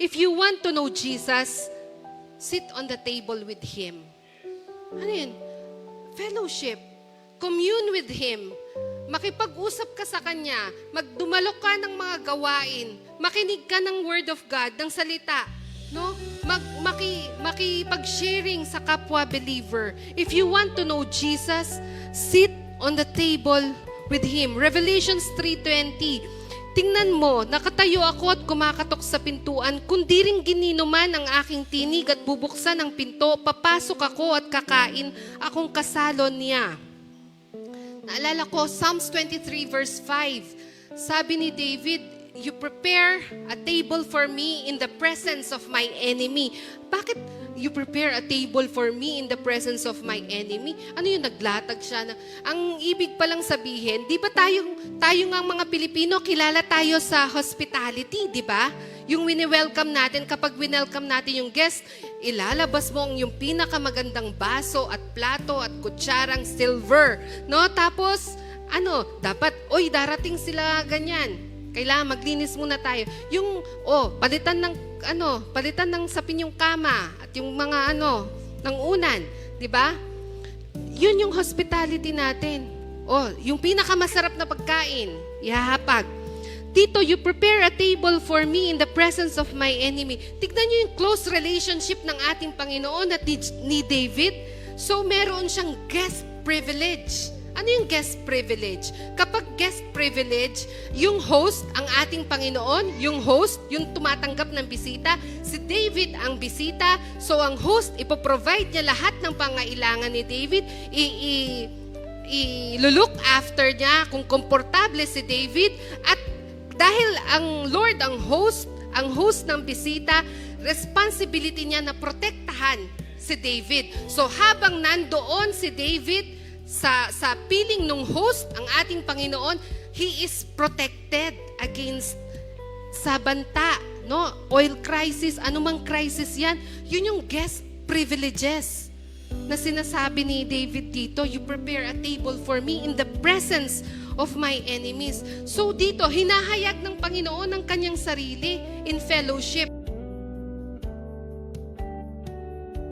If you want to know Jesus, sit on the table with Him. Ano yun? Fellowship. Commune with Him. Makipag-usap ka sa Kanya. Magdumalo ka ng mga gawain. Makinig ka ng Word of God, ng salita. No? Makipag-sharing sa kapwa believer. If you want to know Jesus, sit on the table with Him. Revelations 3:20. Tingnan mo, nakatayo ako at kumakatok sa pintuan. Kung di rin ginino man ang aking tinig at bubuksan ang pinto, papasok ako at kakain akong kasalo niya. Naalala ko, Psalms 23 verse 5. Sabi ni David, you prepare a table for me in the presence of my enemy. Bakit you prepare a table for me in the presence of my enemy? Ano yung naglatag siya? Ang ibig palang sabihin, di ba tayo nga mga Pilipino, kilala tayo sa hospitality, di ba? Yung wini-welcome natin, kapag winelcome natin yung guest, ilalabas mo yung pinakamagandang baso at plato at kutsarang silver. No? Tapos, dapat, darating sila ganyan. Kailangan maglinis muna tayo. Yung, palitan ng sapin yung kama at yung mga ng unan. Di ba? Yun yung hospitality natin. Yung pinakamasarap na pagkain, ihahapag. Dito, you prepare a table for me in the presence of my enemy. Tignan nyo yung close relationship ng ating Panginoon at ni David. So, meron siyang guest privilege. Ano yung guest privilege? Kapag guest privilege, yung host, ang ating Panginoon, yung host, yung tumatanggap ng bisita, si David ang bisita, so ang host, ipoprovide niya lahat ng pangailangan ni David, i-look after niya kung komportable si David, at dahil ang Lord, ang host ng bisita, responsibility niya na protektahan si David. So habang nandoon si David, sa piling ng host, ang ating Panginoon, He is protected against sa banta, no? Oil crisis, anumang crisis yan, yun yung guest privileges na sinasabi ni David dito, you prepare a table for me in the presence of my enemies. So dito, hinahayag ng Panginoon ang kanyang sarili in fellowship.